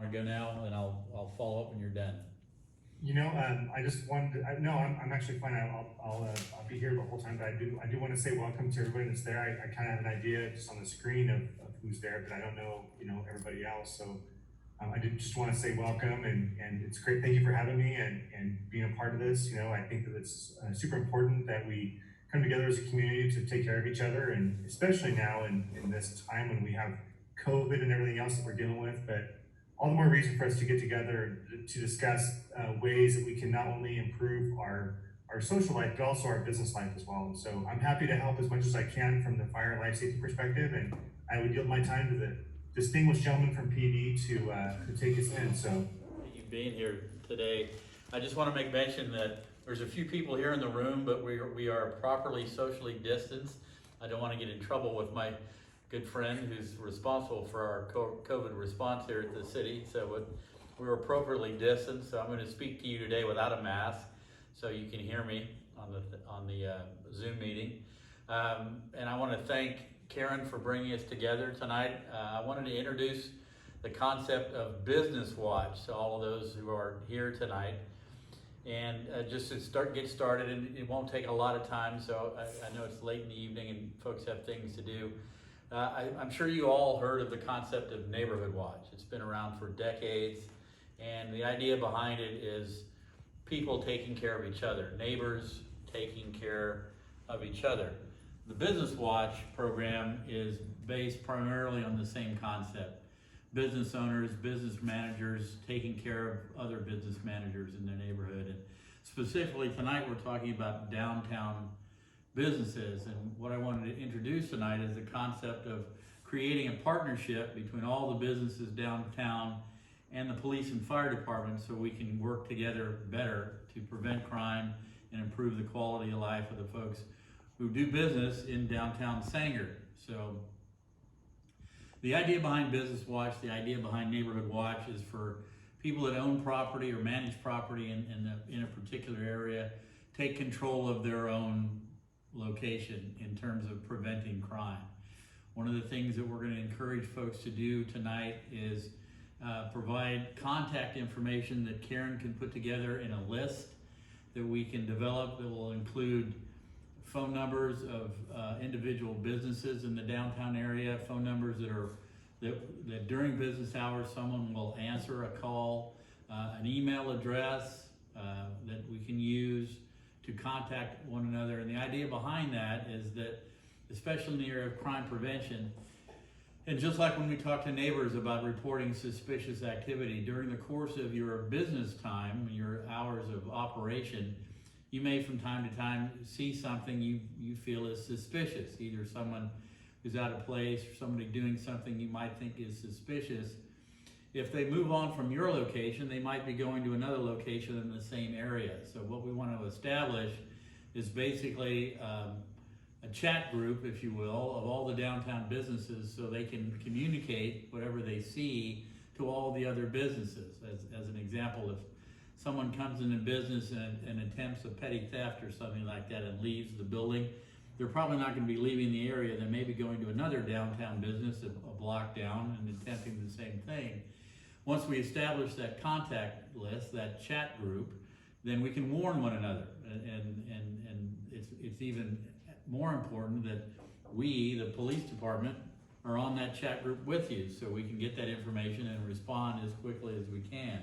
want to go now, and I'll follow up when you're done. I just wanted to, no, I'm actually fine. I'll be here the whole time, but I do want to say welcome to everybody that's there. I kind of have an idea just on the screen of who's there, but I don't know, everybody else. So I did just want to say welcome, and it's great. Thank you for having me and being a part of this. I think that it's super important that we come together as a community to take care of each other, and especially now in this time when we have COVID and everything else that we're dealing with, but all the more reason for us to get together to discuss ways that we can not only improve our social life, but also our business life as well. And so I'm happy to help as much as I can from the fire and life safety perspective, and I would yield my time to the distinguished gentleman from PD to take us in. So Thank you being here today. I just want to make mention that there's a few people here in the room, but we are properly socially distanced. I don't want to get in trouble with my good friend who's responsible for our COVID response here at the city. So we're appropriately distanced. So I'm going to speak to you today without a mask, so you can hear me on the Zoom meeting. And I want to thank Karen for bringing us together tonight. I wanted to introduce the concept of Business Watch to all of those who are here tonight. And just to get started, and it won't take a lot of time, so I know it's late in the evening and folks have things to do. I'm sure you all heard of the concept of Neighborhood Watch. It's been around for decades, and the idea behind it is people taking care of each other, neighbors taking care of each other. The Business Watch program is based primarily on the same concept. Business owners, business managers taking care of other business managers in their neighborhood. And specifically tonight we're talking about downtown businesses, and what I wanted to introduce tonight is the concept of creating a partnership between all the businesses downtown and the police and fire department, so we can work together better to prevent crime and improve the quality of life of the folks who do business in downtown Sanger. So the idea behind Business Watch, the idea behind Neighborhood Watch, is for people that own property or manage property in a particular area, take control of their own location in terms of preventing crime. One of the things that we're going to encourage folks to do tonight is provide contact information that Karen can put together in a list that we can develop that will include phone numbers of individual businesses in the downtown area, phone numbers that during business hours someone will answer a call, an email address that we can use to contact one another. And the idea behind that is that, especially in the area of crime prevention, and just like when we talk to neighbors about reporting suspicious activity, during the course of your business time, your hours of operation, you may from time to time see something you feel is suspicious, either someone who's out of place or somebody doing something you might think is suspicious. If they move on from your location, they might be going to another location in the same area. So what we want to establish is basically a chat group, if you will, of all the downtown businesses, so they can communicate whatever they see to all the other businesses. As an example, if someone comes into business and attempts a petty theft or something like that and leaves the building, they're probably not going to be leaving the area. They may be going to another downtown business a block down and attempting the same thing. Once we establish that contact list, that chat group, then we can warn one another. And it's even more important that we, the police department, are on that chat group with you, so we can get that information and respond as quickly as we can.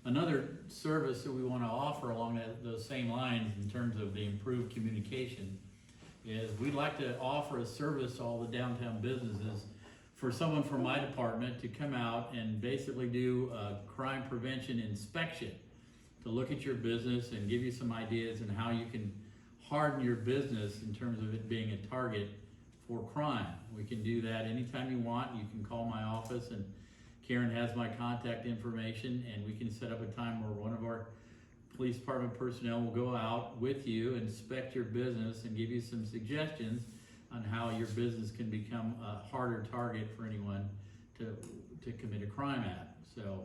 Another service that we want to offer along those same lines in terms of the improved communication is we'd like to offer a service to all the downtown businesses for someone from my department to come out and basically do a crime prevention inspection, to look at your business and give you some ideas on how you can harden your business in terms of it being a target for crime. We can do that anytime you want. You can call my office, and Karen has my contact information, and we can set up a time where one of our police department personnel will go out with you, inspect your business, and give you some suggestions on how your business can become a harder target for anyone to commit a crime at. So,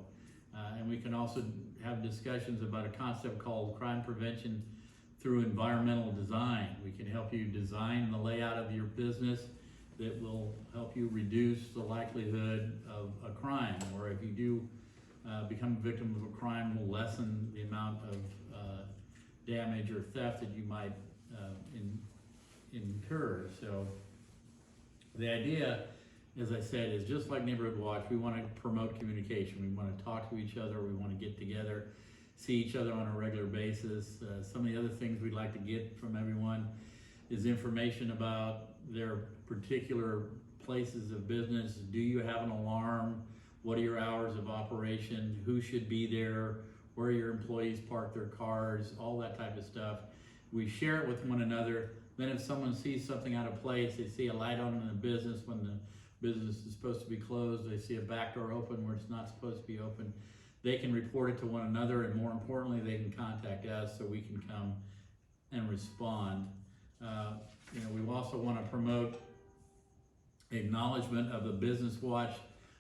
and we can also have discussions about a concept called crime prevention through environmental design. We can help you design the layout of your business that will help you reduce the likelihood of a crime, or if you do become a victim of a crime, will lessen the amount of damage or theft that you might incur. So the idea, as I said, is just like Neighborhood Watch. We want to promote communication. We want to talk to each other. We want to get together, see each other on a regular basis. Some of the other things we'd like to get from everyone is information about their particular places of business. Do you have an alarm? What are your hours of operation? Who should be there? Where your employees park their cars? All that type of stuff. We share it with one another. Then if someone sees something out of place, they see a light on in the business when the business is supposed to be closed, they see a back door open where it's not supposed to be open, they can report it to one another, and more importantly, they can contact us so we can come and respond. We also want to promote acknowledgement of the Business Watch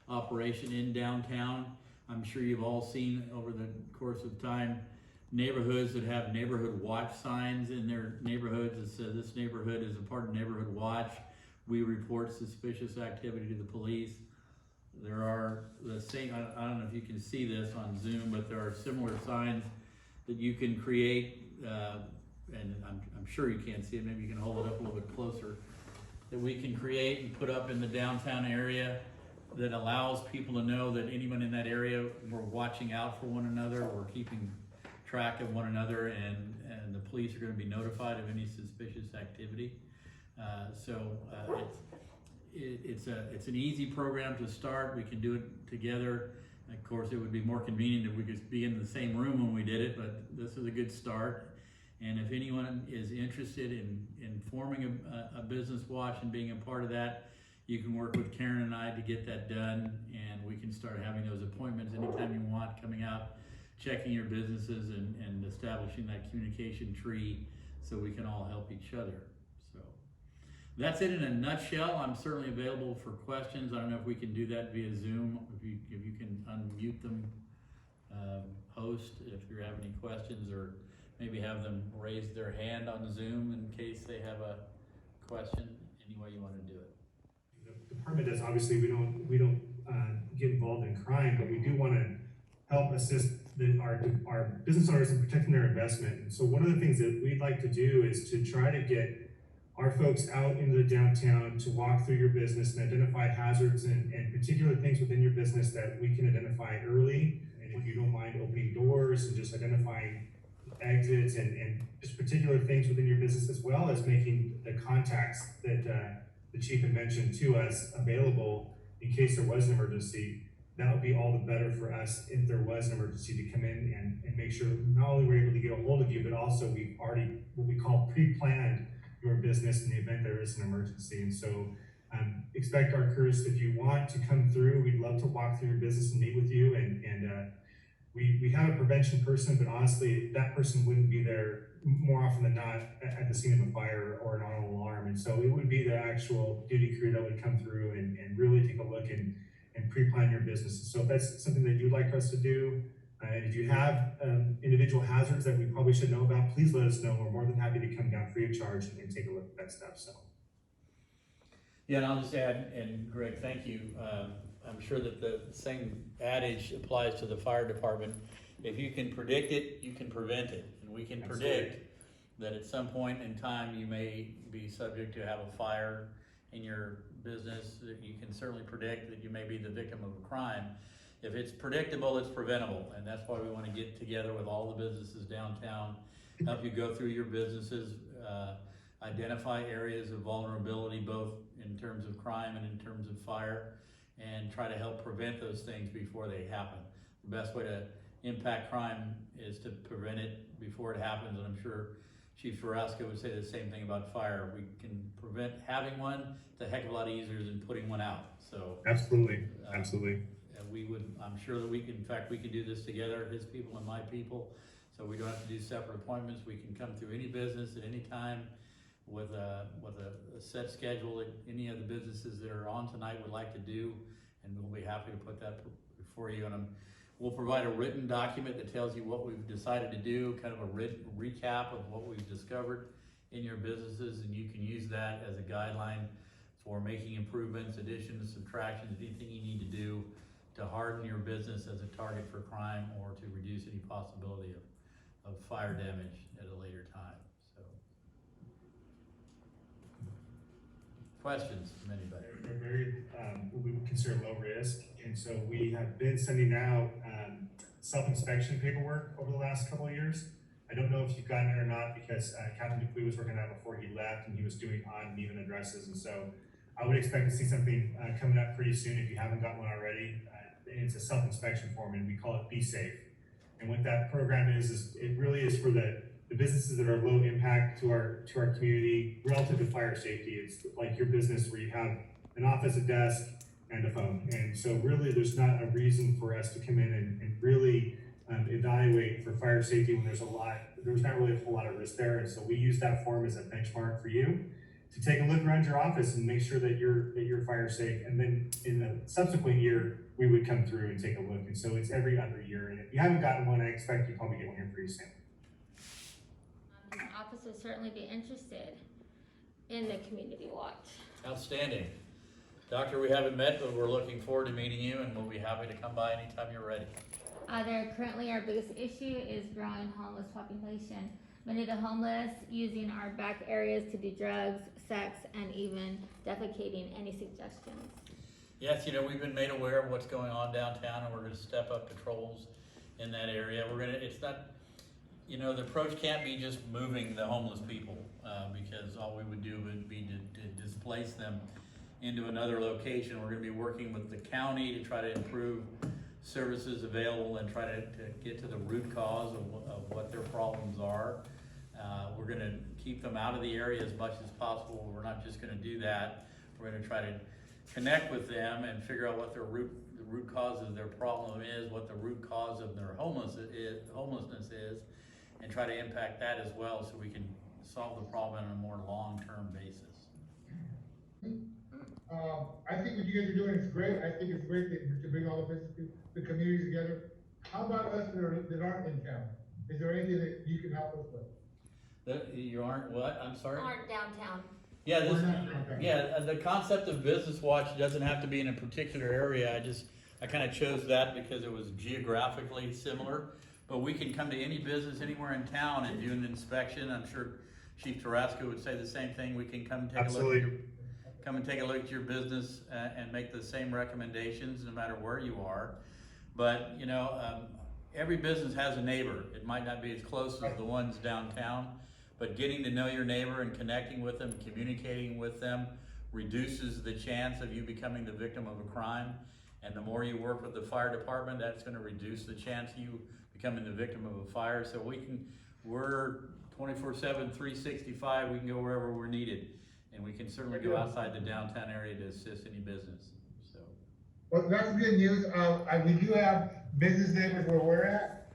operation in downtown. I'm sure you've all seen over the course of time neighborhoods that have neighborhood watch signs in their neighborhoods that says this neighborhood is a part of Neighborhood Watch. We report suspicious activity to the police. There are the same, I don't know if you can see this on Zoom, but there are similar signs that you can create, and I'm sure you can't see it, maybe you can hold it up a little bit closer, that we can create and put up in the downtown area that allows people to know that anyone in that area, we're watching out for one another, we're keeping track of one another, and the police are going to be notified of any suspicious activity. It's an easy program to start. We can do it together. Of course, it would be more convenient if we could be in the same room when we did it, but this is a good start. And if anyone is interested in forming a business watch and being a part of that, you can work with Karen and I to get that done, and we can start having those appointments anytime you want, coming out, checking your businesses, and establishing that communication tree so we can all help each other. So that's it in a nutshell. I'm certainly available for questions. I don't know if we can do that via Zoom. If you can unmute them, host, if you have any questions, or maybe have them raise their hand on Zoom in case they have a question. Any way you want to do it. The department does, obviously, we don't get involved in crime, but we do want to help assist our business owners in protecting their investment. And so one of the things that we'd like to do is to try to get our folks out into the downtown to walk through your business and identify hazards and particular things within your business that we can identify early. And if you don't mind opening doors and just identifying exits and just particular things within your business, as well as making the contacts that the chief had mentioned to us available in case there was an emergency, that would be all the better for us if there was an emergency to come in and make sure not only we're able to get a hold of you, but also we've already what we call pre-planned your business in the event there is an emergency. And so expect our crews, if you want to come through, we'd love to walk through your business and meet with you. And we have a prevention person, but honestly, that person wouldn't be there more often than not at the scene of a fire or an auto alarm. And so it would be the actual duty crew that would come through and really take a look and pre-plan your business. So if that's something that you'd like us to do, and if you have individual hazards that we probably should know about, please let us know. We're more than happy to come down free of charge and take a look at that stuff. So. Yeah, and I'll just add, and Greg, thank you. I'm sure that the same adage applies to the fire department. If you can predict it, you can prevent it. And we can predict that at some point in time you may be subject to have a fire in your business. You can certainly predict that you may be the victim of a crime. If it's predictable, it's preventable. And that's why we want to get together with all the businesses downtown, help you go through your businesses, identify areas of vulnerability, both in terms of crime and in terms of fire, and try to help prevent those things before they happen. The best way to impact crime is to prevent it before it happens, and I'm sure Chief Tarascou would say the same thing about fire. We can prevent having one. It's a heck of a lot easier than putting one out. So Absolutely. We would, I'm sure that we can, in fact, we can do this together, his people and my people, so we don't have to do separate appointments. We can come through any business at any time with a set schedule that any of the businesses that are on tonight would like to do, and we'll be happy to put that before you. And we'll provide a written document that tells you what we've decided to do, kind of a written recap of what we've discovered in your businesses, and you can use that as a guideline for making improvements, additions, subtractions, anything you need to do to harden your business as a target for crime or to reduce any possibility of fire damage at a later time. So, questions from anybody? They're very, what we would consider low risk, and so we have been sending out self-inspection paperwork over the last couple of years. I don't know if you've gotten it or not, because Captain Dupuy was working on that before he left, and he was doing odd and even addresses, and so I would expect to see something coming up pretty soon if you haven't got one already. It's a self-inspection form, and we call it Be Safe. And what that program is it really is for the businesses that are low impact to our community relative to fire safety. It's like your business where you have an office, a desk, and a phone. And so really there's not a reason for us to come in and really evaluate for fire safety when there's not really a whole lot of risk there. And so we use that form as a benchmark for you to take a look around your office and make sure that you're fire safe. And then in the subsequent year, we would come through and take a look. And so it's every other year. And if you haven't gotten one, I expect you probably get one here pretty soon. The office would certainly be interested in the community watch. Outstanding. Doctor, we haven't met, but we're looking forward to meeting you, and we'll be happy to come by anytime you're ready. Currently our biggest issue is growing homeless population. Many of the homeless using our back areas to do drugs, sex, and even defecating. Any suggestions? Yes, we've been made aware of what's going on downtown, and we're gonna step up patrols in that area. It's not, the approach can't be just moving the homeless people, because all we would do would be to displace them into another location. We're gonna be working with the county to try to improve services available and try to get to the root cause of what their problems are. We're gonna keep them out of the area as much as possible. We're not just gonna do that. We're gonna try to connect with them and figure out what the root cause of their problem is, what the root cause of their homelessness is, and try to impact that as well so we can solve the problem on a more long-term basis. I think what you guys are doing is great. I think it's great to bring all the businesses, the communities together. How about us that aren't in town? Is there anything that you can help us with? You aren't what? I'm sorry? Aren't downtown. Yeah, We're not downtown. the concept of Business Watch doesn't have to be in a particular area. I kind of chose that because it was geographically similar. But we can come to any business anywhere in town and do an inspection. I'm sure Chief Tarascou would say the same thing. We can come and take a look at your business and make the same recommendations no matter where you are. But every business has a neighbor. It might not be as close as the ones downtown, but getting to know your neighbor and connecting with them, communicating with them reduces the chance of you becoming the victim of a crime. And the more you work with the fire department, that's going to reduce the chance of you becoming the victim of a fire. So we're 24/7, 365. We can go wherever we're needed. And we can certainly go outside the downtown area to assist any business. So, Well, that's good news. We do have business neighbors where we're at,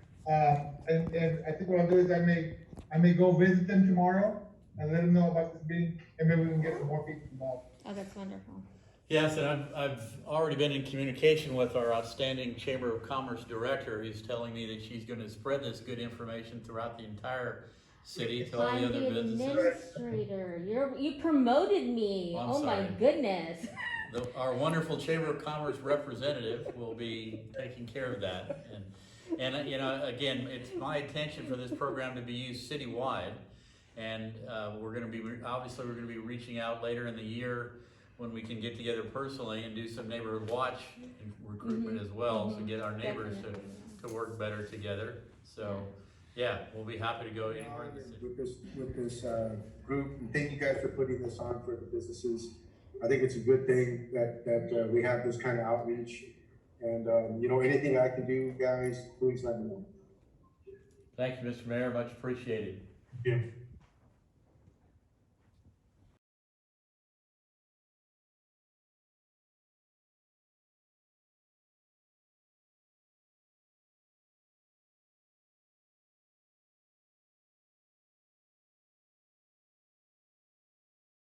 and I think what I'll do is I may go visit them tomorrow and let them know about this meeting, and maybe we can get some more people involved. Oh, that's wonderful. yes, and I've already been in communication with our outstanding Chamber of Commerce director, who's telling me that she's going to spread this good information throughout the entire city to all the other businesses. Administrator. You promoted me. I'm oh sorry. My goodness. Our wonderful Chamber of Commerce representative will be taking care of that. And again, it's my intention for this program to be used citywide. And we're going to be reaching out later in the year when we can get together personally and do some neighborhood watch and recruitment as well, to get our neighbors to work better together. So. Yeah, we'll be happy to go anywhere. With this group, and thank you guys for putting this on for the businesses. I think it's a good thing that we have this kind of outreach, and anything I can do, guys, please let me know. Thank you, Mr. Mayor, much appreciated. Yeah.